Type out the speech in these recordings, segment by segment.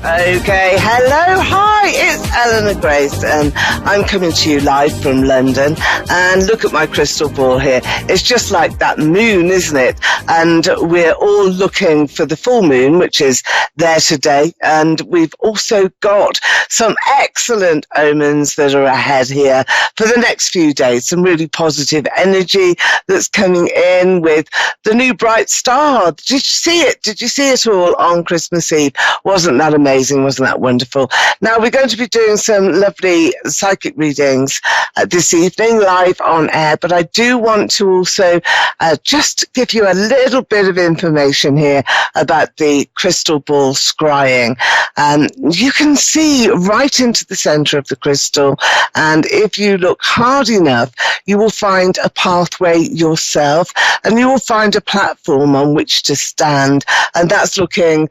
Okay, hello, hi, it's Eleanor Grace, and I'm coming to you live from London. And look at my crystal ball here. It's just like that moon, isn't it? And we're all looking for the full moon, which is there today. And we've also got some excellent omens that are ahead here for the next few days. Some really positive energy that's coming in with the new bright star. Did you see it? Did you see it all on Christmas Eve? Wasn't that amazing? Wasn't that wonderful? Now, we're going to be doing some lovely psychic readings this evening live on air, but I do want to also just give you a little bit of information here about the crystal ball scrying. You can see right into the center of the crystal, and if you look hard enough, you will find a pathway yourself, and you will find a platform on which to stand, and that's looking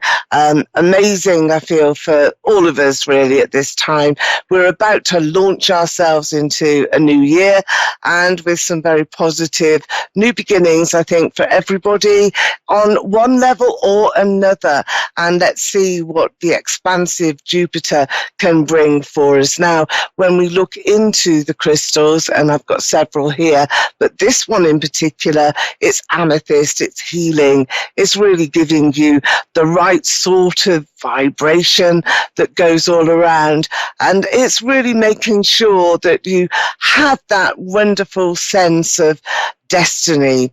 amazing, I feel, for all of us really at this time. We're about to launch ourselves into a new year, and with some very positive new beginnings, I think, for everybody on one level or another. And let's see what the expansive Jupiter can bring for us. Now, when we look into the crystals, and I've got several here, but this one in particular, it's amethyst, it's healing, it's really giving you the right sort of vibration that goes all around, and it's really making sure that you have that wonderful sense of destiny.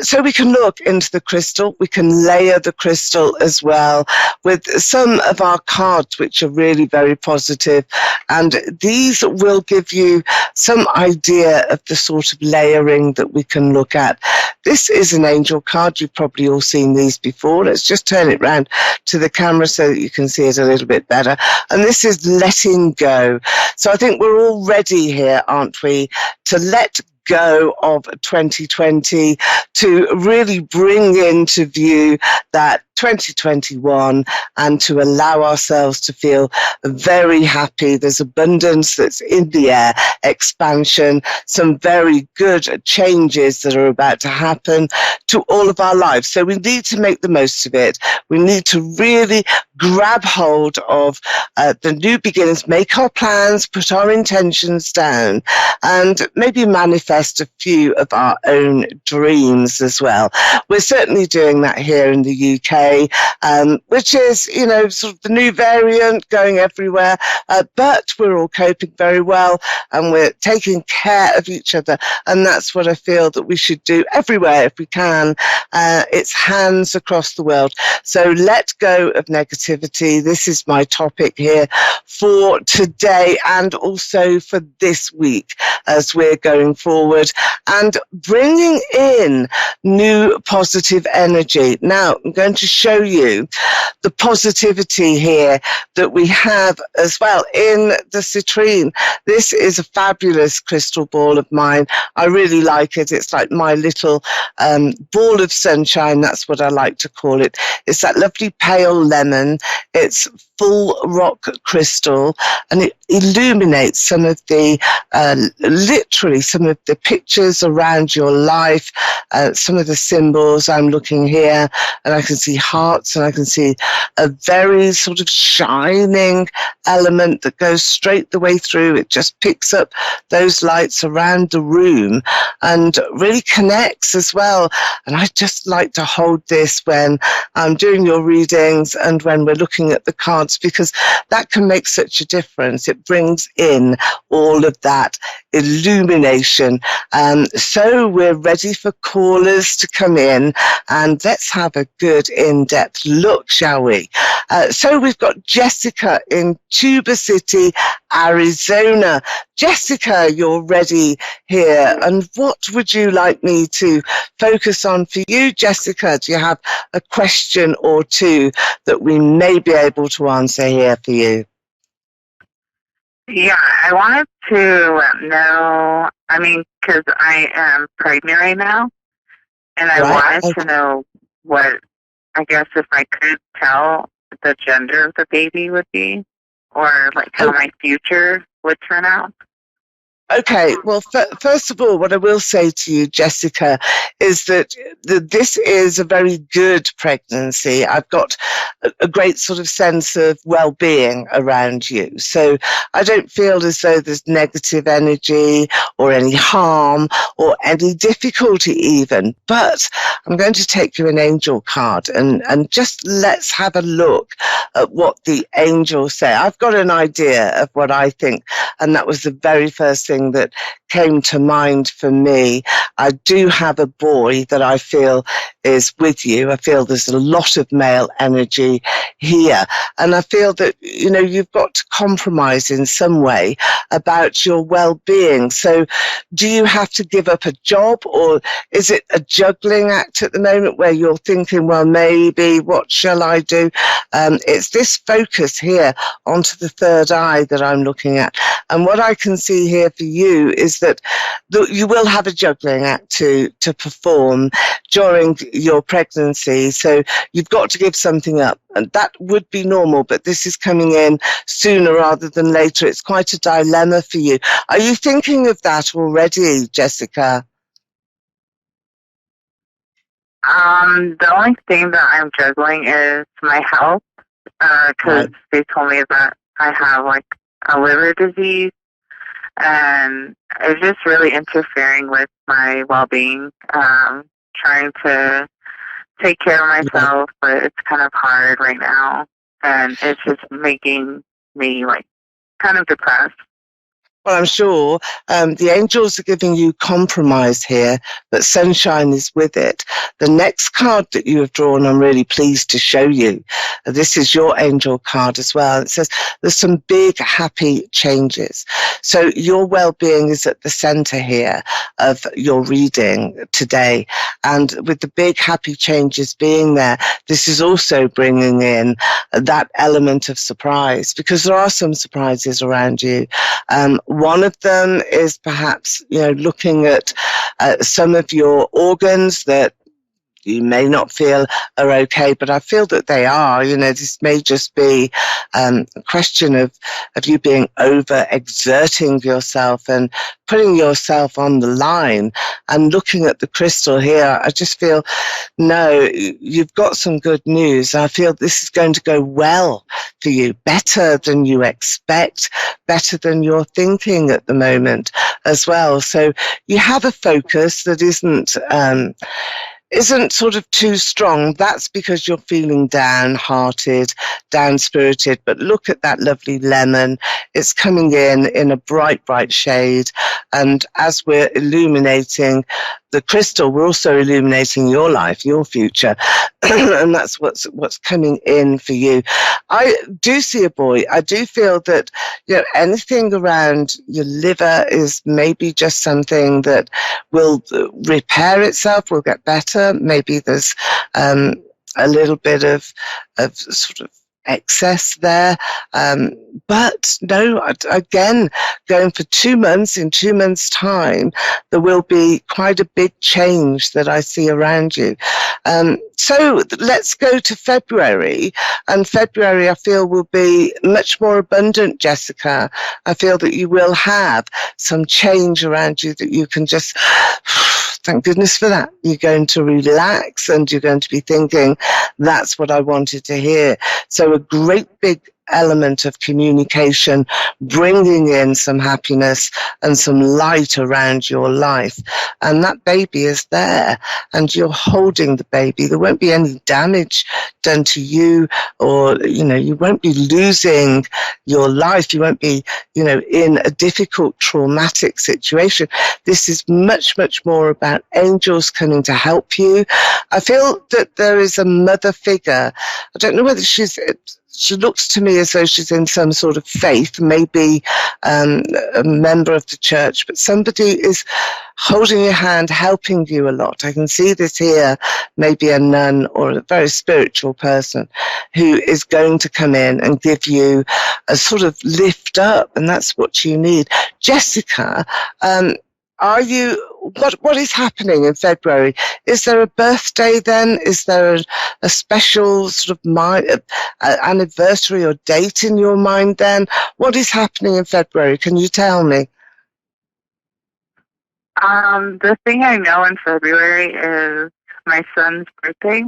So we can look into the crystal, we can layer the crystal as well with some of our cards which are really very positive, and these will give you some idea of the sort of layering that we can look at. This is an angel card. You've probably all seen these before. Let's just turn it round to the camera so that you can see it a little bit better. And this is letting go. So I think we're all ready here, aren't we, to let go of 2020, to really bring into view that 2021 and to allow ourselves to feel very happy. There's abundance that's in the air, expansion, some very good changes that are about to happen to all of our lives. So we need to make the most of it. We need to really grab hold of the new beginnings, make our plans, put our intentions down, and maybe manifest a few of our own dreams as well. We're certainly doing that here in the UK. Which is, you know, sort of the new variant going everywhere, but we're all coping very well, and we're taking care of each other, and that's what I feel that we should do everywhere if we can. It's hands across the world. So let go of negativity. This is my topic here for today and also for this week as we're going forward and bringing in new positive energy. Now, I'm going to show you the positivity here that we have as well in the citrine. This is a fabulous crystal ball of mine. I really like it. It's like my little ball of sunshine. That's what I like to call it. It's that lovely pale lemon. It's full rock crystal, and it illuminates some of the literally some of the pictures around your life, some of the symbols. I'm looking here and I can see hearts, and I can see a very sort of shining element that goes straight the way through. It just picks up those lights around the room and really connects as well. And I just like to hold this when I'm doing your readings and when we're looking at the cards, because that can make such a difference. It brings in all of that illumination. So we're ready for callers to come in, and let's have a good in-depth look, shall we? So we've got Jessica in Tuba City, Arizona. Jessica, you're ready here. And what would you like me to focus on for you, Jessica? Do you have a question or two that we may be able to answer here for you? Yeah, I wanted to know, because I am pregnant right now, and I wanted to know what, I guess, if I could tell the gender of the baby would be, or like how my future would turn out. Okay, well, first of all, what I will say to you, Jessica, is that this is a very good pregnancy. I've got a great sort of sense of well-being around you. So I don't feel as though there's negative energy or any harm or any difficulty even. But I'm going to take you an angel card and just let's have a look at what the angels say. I've got an idea of what I think, and that was the very first thing that came to mind for me. I do have a boy that I feel is with you. I feel there's a lot of male energy here. And I feel that, you know, you've got to compromise in some way about your well-being. So do you have to give up a job, or is it a juggling act at the moment where you're thinking, well, maybe what shall I do? It's this focus here onto the third eye that I'm looking at. And what I can see here for you is that you will have a juggling act to perform during your pregnancy. So you've got to give something up. And that would be normal, but this is coming in sooner rather than later. It's quite a dilemma for you. Are you thinking of that already, Jessica? The only thing that I'm juggling is my health, because they told me that I have like a liver disease, and it's just really interfering with my well-being. Trying to take care of myself, but it's kind of hard right now, and it's just making me like kind of depressed. Well, I'm sure the angels are giving you compromise here, but sunshine is with it. The next card that you have drawn, I'm really pleased to show you. This is your angel card as well. It says there's some big, happy changes. So your well-being is at the center here of your reading today. And with the big, happy changes being there, this is also bringing in that element of surprise, because there are some surprises around you. One of them is perhaps, you know, looking at some of your organs that you may not feel are okay, but I feel that they are. You know, this may just be a question of you being over-exerting yourself and putting yourself on the line. And looking at the crystal here, I just feel, no, you've got some good news. I feel this is going to go well for you, better than you expect, better than you're thinking at the moment as well. So you have a focus that isn't sort of too strong. That's because you're feeling downhearted, down-spirited. But look at that lovely lemon. It's coming in a bright, bright shade. And as we're illuminating the crystal, we're also illuminating your life, your future. And that's what's coming in for you. I do see a boy. I do feel that, you know, anything around your liver is maybe just something that will repair itself, will get better. Maybe there's a little bit of sort of excess there. But no, again, going for 2 months, in 2 months' time, there will be quite a big change that I see around you. So let's go to February. And February, I feel, will be much more abundant, Jessica. I feel that you will have some change around you that you can just... Thank goodness for that. You're going to relax and you're going to be thinking, that's what I wanted to hear. So a great big element of communication, bringing in some happiness and some light around your life. And that baby is there and you're holding the baby. There won't be any damage done to you, or, you know, you won't be losing your life. You won't be, you know, in a difficult, traumatic situation. This is much, much more about angels coming to help you. I feel that there is a mother figure. I don't know whether she looks to me as though she's in some sort of faith, maybe a member of the church, but somebody is holding your hand, helping you a lot. I can see this here, maybe a nun or a very spiritual person who is going to come in and give you a sort of lift up, and that's what you need. Jessica, what is happening in February? Is there a birthday then? Is there a special sort of anniversary or date in your mind then? What is happening in February? Can you tell me? The thing I know in February is my son's birthday.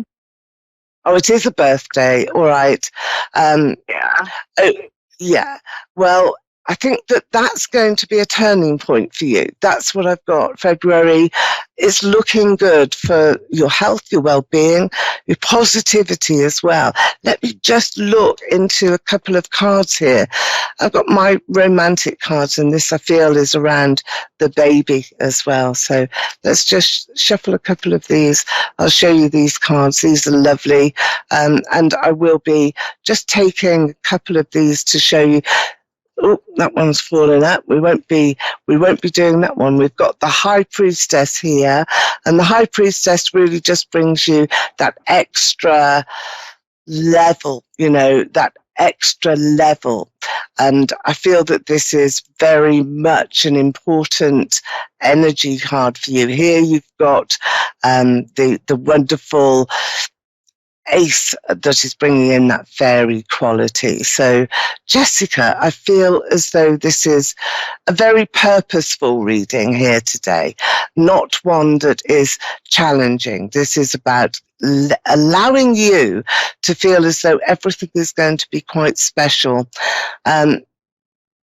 Oh, it is a birthday. All right. Yeah. Oh, yeah. Well, I think that that's going to be a turning point for you. That's what I've got. February is looking good for your health, your well-being, your positivity as well. Let me just look into a couple of cards here. I've got my romantic cards, and this I feel is around the baby as well. So let's just shuffle a couple of these. I'll show you these cards. These are lovely. And I will be just taking a couple of these to show you. Oh, that one's fallen out. We won't be doing that one. We've got the High Priestess here, and the High Priestess really just brings you that extra level, that extra level. And I feel that this is very much an important energy card for you. Here you've got the wonderful ace that is bringing in that fairy quality. So, Jessica, I feel as though this is a very purposeful reading here today, not one that is challenging. This is about allowing you to feel as though everything is going to be quite special.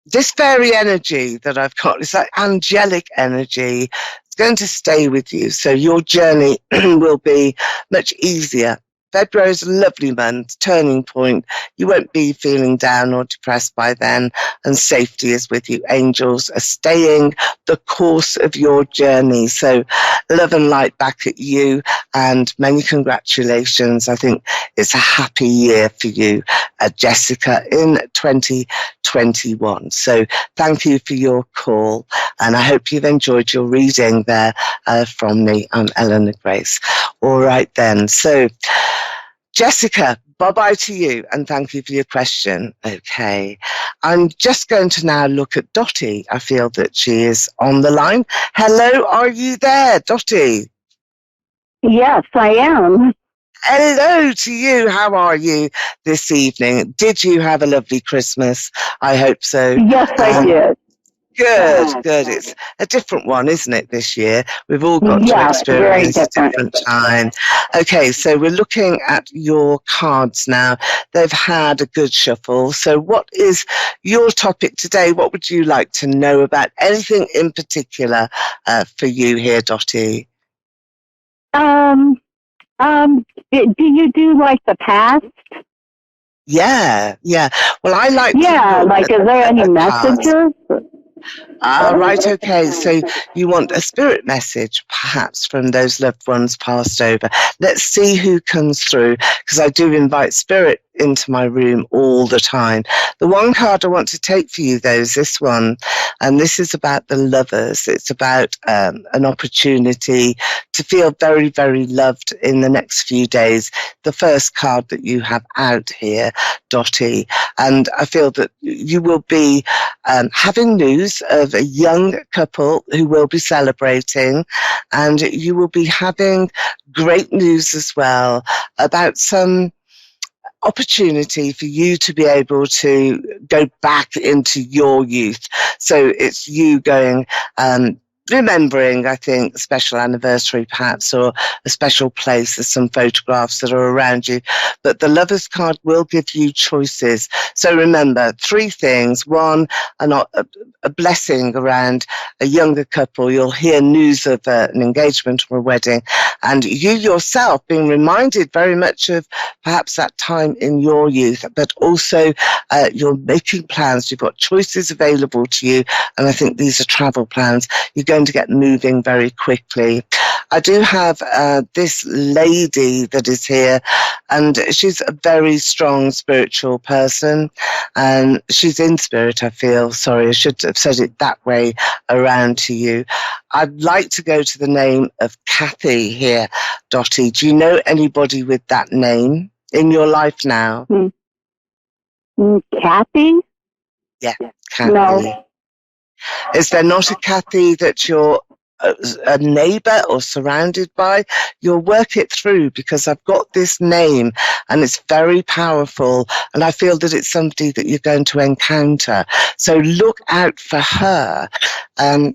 This fairy energy that I've got is that angelic energy. It's going to stay with you, so your journey will be much easier. February is a lovely month, turning point. You won't be feeling down or depressed by then, and safety is with you. Angels are staying the course of your journey. So love and light back at you, and many congratulations. I think it's a happy year for you, Jessica, in 2021. So thank you for your call, and I hope you've enjoyed your reading there from me. I'm Eleanor Grace. All right then. So Jessica, bye-bye to you, and thank you for your question. Okay. I'm just going to now look at Dottie. I feel that she is on the line. Hello, are you there, Dottie? Yes, I am. Hello to you. How are you this evening? Did you have a lovely Christmas? I hope so. Yes, I did. Good. It's a different one, isn't it, this year? We've all got to experience a different time. Okay, so we're looking at your cards now. They've had a good shuffle. So what is your topic today? What would you like to know about? Anything in particular for you here, Dottie? Do you do like the past? Yeah. Well, I like to like, is there any messages? Right, okay. So you want a spirit message, perhaps, from those loved ones passed over. Let's see who comes through, because I do invite spirit into my room all the time. The one card I want to take for you, though, is this one. And this is about the lovers. It's about an opportunity to feel very, very loved in the next few days. The first card that you have out here, Dottie. And I feel that you will be having news of a young couple who will be celebrating, and you will be having great news as well about some opportunity for you to be able to go back into your youth. So it's you going, remembering, I think, a special anniversary perhaps, or a special place. There's some photographs that are around you. But the Lover's card will give you choices. So remember, 3 things. 1, a blessing around a younger couple. You'll hear news of an engagement or a wedding. And you yourself being reminded very much of perhaps that time in your youth. But also you're making plans. You've got choices available to you. And I think these are travel plans. You're going to get moving very quickly. I do have this lady that is here, and she's a very strong spiritual person, and she's in spirit, I feel. Sorry, I should have said it that way around to you. I'd like to go to the name of Kathy here, Dottie. Do you know anybody with that name in your life now? Kathy? Yeah, Kathy. No. Is there not a Kathy that you're a neighbor or surrounded by, you'll work it through, because I've got this name and it's very powerful, and I feel that it's somebody that you're going to encounter. So look out for her.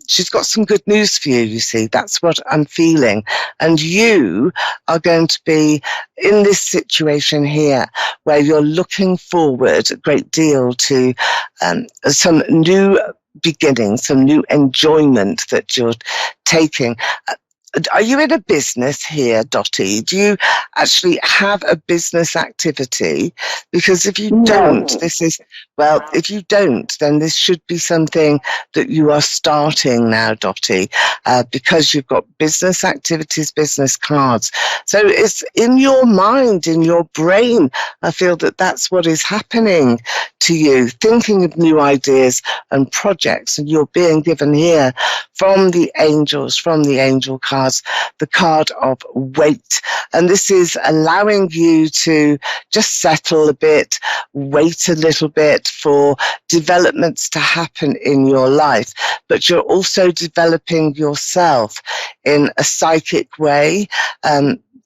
She's got some good news for you, you see. That's what I'm feeling. And you are going to be in this situation here where you're looking forward a great deal to some new beginning, some new enjoyment that you're taking. Are you in a business here, Dottie? Do you actually have a business activity? Because if you don't, if you don't, then this should be something that you are starting now, Dottie, because you've got business activities, business cards. So it's in your mind, in your brain. I feel that that's what is happening to you, thinking of new ideas and projects, and you're being given here from the angels, from the angel cards, the card of wait. And this is allowing you to just settle a bit, wait a little bit for developments to happen in your life. But you're also developing yourself in a psychic way,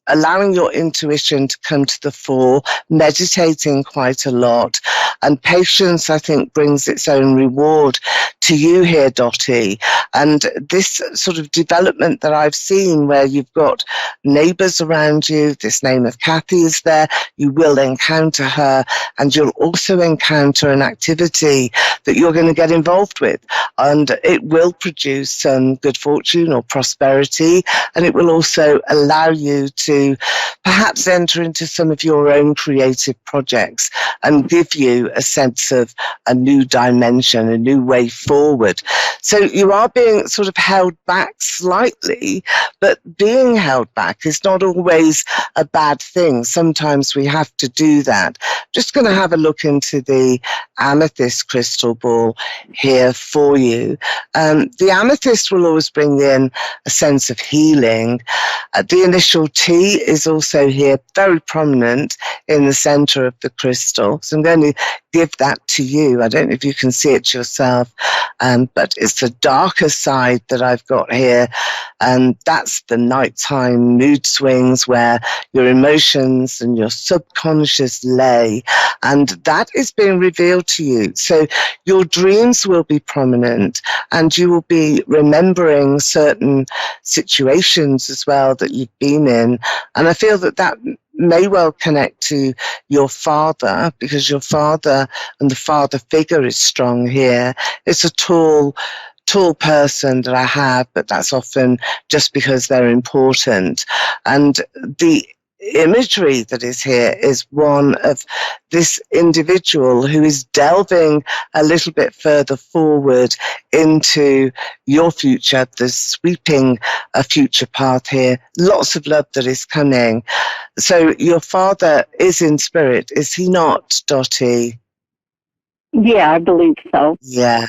allowing your intuition to come to the fore, meditating quite a lot. And patience, I think, brings its own reward to you here, Dottie. And this sort of development that I've seen, where you've got neighbours around you, this name of Kathy is there, you will encounter her, and you'll also encounter an activity that you're going to get involved with. And it will produce some good fortune or prosperity, and it will also allow you to perhaps enter into some of your own creative projects and give you a sense of a new dimension, a new way forward. So you are being sort of held back slightly, but being held back is not always a bad thing. Sometimes we have to do that. Just going to have a look into the amethyst crystal ball here for you. The amethyst will always bring in a sense of healing. The initial T is also here, very prominent in the center of the crystal. So I'm going to give that to you. I don't know if you can see it yourself, but it's the darker side that I've got here. And that's the nighttime mood swings where your emotions and your subconscious lay. And that is being revealed to you. So your dreams will be prominent, and you will be remembering certain situations as well that you've been in. And I feel that that may well connect to your father, because your father and the father figure is strong here. It's a tall person that I have, but that's often just because they're important. And the imagery that is here is one of this individual who is delving a little bit further forward into your future, the sweeping future path here. Lots of love that is coming. So your father is in spirit, is he not, Dottie? Yeah, I believe so. Yeah.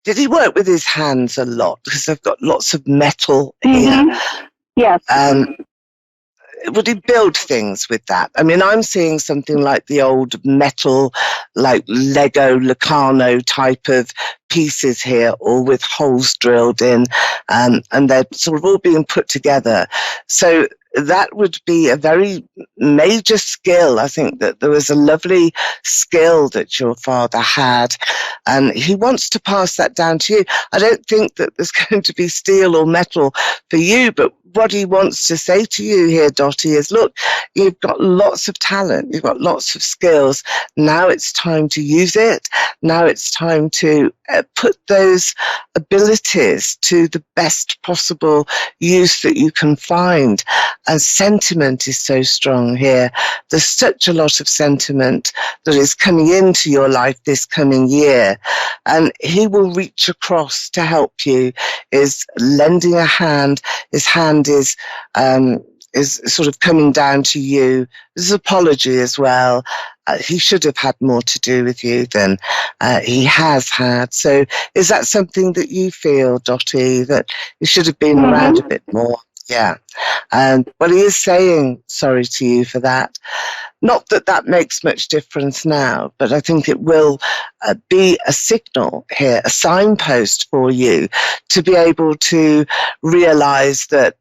Did he work with his hands a lot? Because I've got lots of metal here. Mm-hmm. Yes. Would he build things with that? I mean, I'm seeing something like the old metal, like Lego Locarno type of pieces here, all with holes drilled in, and they're sort of all being put together. So that would be a very major skill. I think that there was a lovely skill that your father had, and he wants to pass that down to you. I don't think that there's going to be steel or metal for you, but what he wants to say to you here, Dottie, is look, you've got lots of talent, you've got lots of skills. Now it's time to use it. Now it's time to put those abilities to the best possible use that you can find. And sentiment is so strong here. There's such a lot of sentiment that is coming into your life this coming year. And he will reach across to help you, is lending a hand. His hand is sort of coming down to you. There's an apology as well. He should have had more to do with you than he has had. So is that something that you feel, Dottie, that you should have been around a bit more? Yeah. Well, he is saying sorry to you for that. Not that that makes much difference now, but I think it will be a signal here, a signpost for you to be able to realize that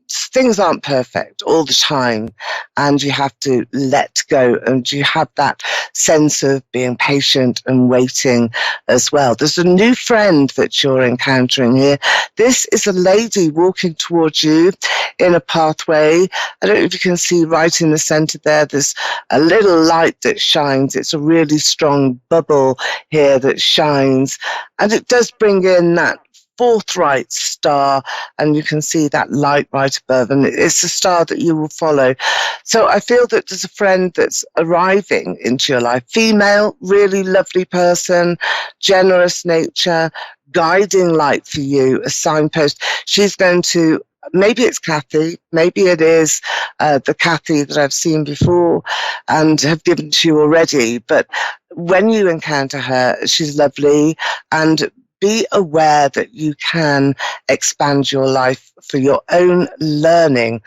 things aren't perfect all the time, and you have to let go, and you have that sense of being patient and waiting as well. There's a new friend that you're encountering here. This is a lady walking towards you in a pathway. I don't know if you can see right in the center there's a little light that shines. It's a really strong bubble here that shines, and it does bring in that forthright star, and you can see that light right above, and it's a star that you will follow. So I feel that there's a friend that's arriving into your life, female, really lovely person, generous nature, guiding light for you, a signpost. She's going to, maybe it's Kathy, maybe it is the Kathy that I've seen before and have given to you already, but when you encounter her, she's lovely, and be aware that you can expand your life for your own learning.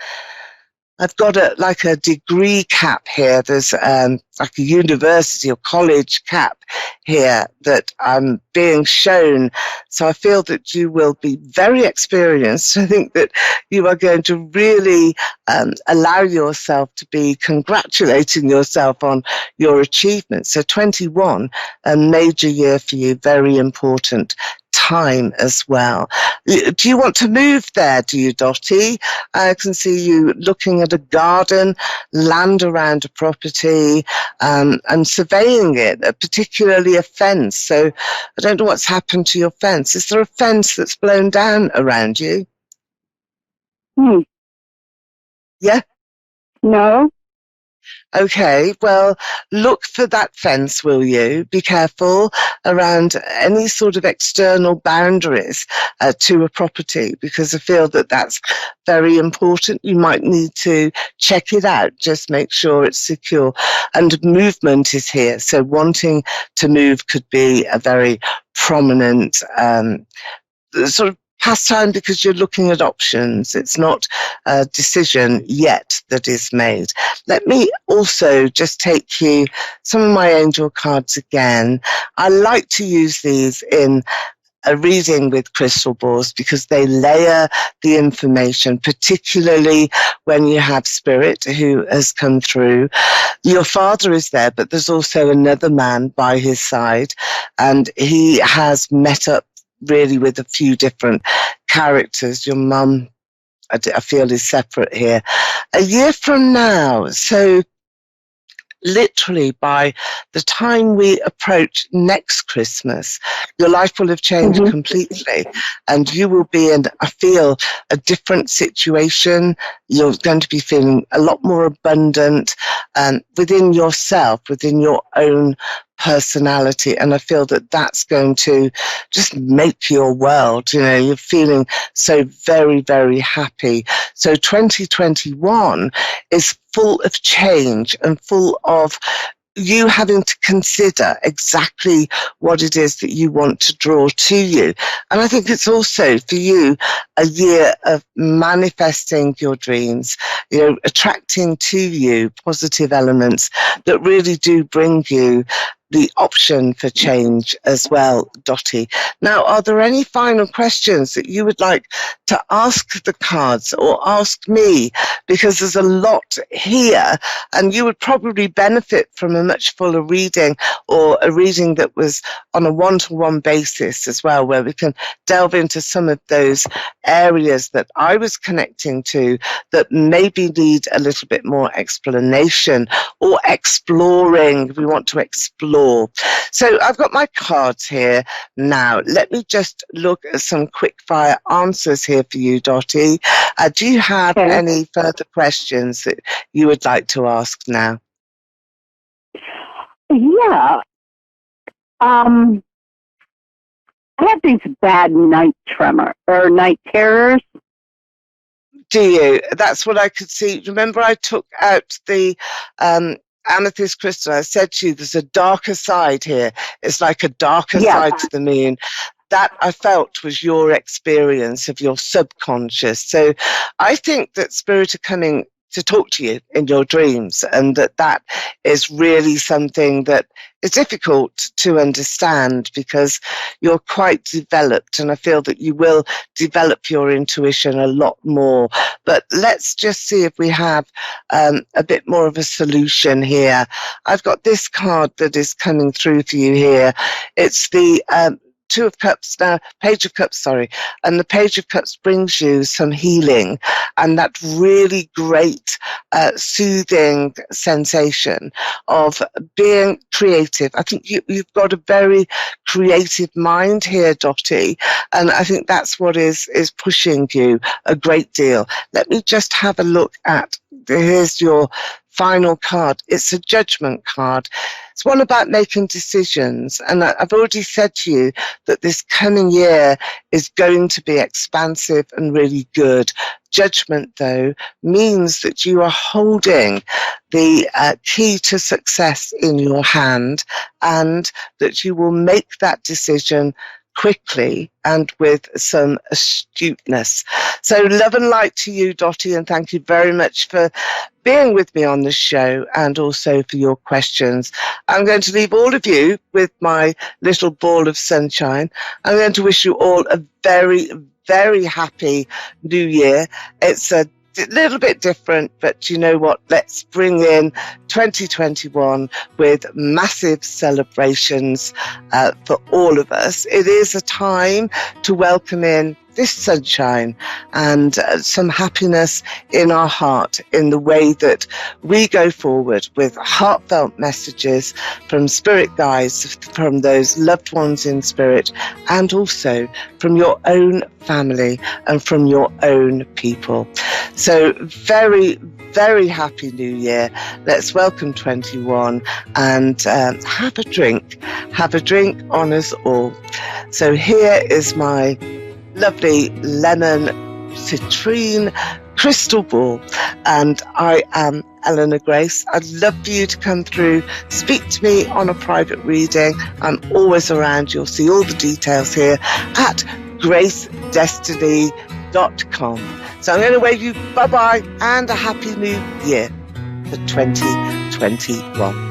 I've got a degree cap here. There's like a university or college cap here that I'm being shown. So I feel that you will be very experienced. I think that you are going to really allow yourself to be congratulating yourself on your achievements. So 21, a major year for you, very important time as well. Do you want to move there, do you, Dottie? I can see you looking at a garden, land around a property, and surveying it, particularly a fence. So I don't know what's happened to your fence. Is there a fence that's blown down around you? Yeah? No. Okay, well, look for that fence, will you? Be careful around any sort of external boundaries to a property, because I feel that that's very important. You might need to check it out, just make sure it's secure. And movement is here, so wanting to move could be a very prominent sort of pastime, because you're looking at options. It's not a decision yet that is made. Let me also just take you some of my angel cards again. I like to use these in a reading with crystal balls because they layer the information, particularly when you have spirit who has come through. Your father is there, but there's also another man by his side, and he has met up really with a few different characters. Your mum, I feel, is separate here. A year from now, so literally by the time we approach next Christmas, your life will have changed completely, and you will be in, I feel, a different situation. You're going to be feeling a lot more abundant within yourself, within your own personality, and I feel that that's going to just make your world, you know, you're feeling so very, very happy. So 2021 is full of change and full of you having to consider exactly what it is that you want to draw to you. And I think it's also for you a year of manifesting your dreams, you know, attracting to you positive elements that really do bring you the option for change as well, Dottie. Now, are there any final questions that you would like to ask the cards or ask me? Because there's a lot here, and you would probably benefit from a much fuller reading, or a reading that was on a one-to-one basis as well, where we can delve into some of those areas that I was connecting to that maybe need a little bit more explanation or exploring. We want to explore. So I've got my cards here now. Let me just look at some quick fire answers here for you, Dottie. Do you have any further questions that you would like to ask now? Yeah. I have these bad night terrors. Do you? That's what I could see. Remember, I took out the amethyst crystal. I said to you, there's a darker side here. It's like a darker side to the moon. that I felt was your experience of your subconscious. So I think that Spirit are coming to talk to you in your dreams, and that is really something that is difficult to understand because you're quite developed, and I feel that you will develop your intuition a lot more. But let's just see if we have a bit more of a solution here. I've got this card that is coming through for you here. It's the Two of Cups now, Page of Cups, sorry. And the Page of Cups brings you some healing and that really great, soothing sensation of being creative. I think you've got a very creative mind here, Dottie. And I think that's what is pushing you a great deal. Let me just have a look at, here's your final card. It's a judgment card. It's one about making decisions. And I've already said to you that this coming year is going to be expansive and really good. Judgment, though, means that you are holding the key to success in your hand, and that you will make that decision quickly and with some astuteness. So love and light to you, Dottie, and thank you very much for being with me on the show and also for your questions. I'm going to leave all of you with my little ball of sunshine. I'm going to wish you all a very, very happy new year. It's a little bit different, but you know what? Let's bring in 2021 with massive celebrations for all of us. It is a time to welcome in this sunshine and some happiness in our heart in the way that we go forward with heartfelt messages from spirit guides, from those loved ones in spirit, and also from your own family and from your own people. So very, very happy new year. Let's welcome 21 and have a drink on us all. So here is my lovely lemon citrine crystal ball, and I am Eleanor Grace. I'd love for you to come through, speak to me on a private reading. I'm always around. You'll see all the details here at gracedestiny.com. So I'm going to wave you bye-bye and a happy new year for 2021.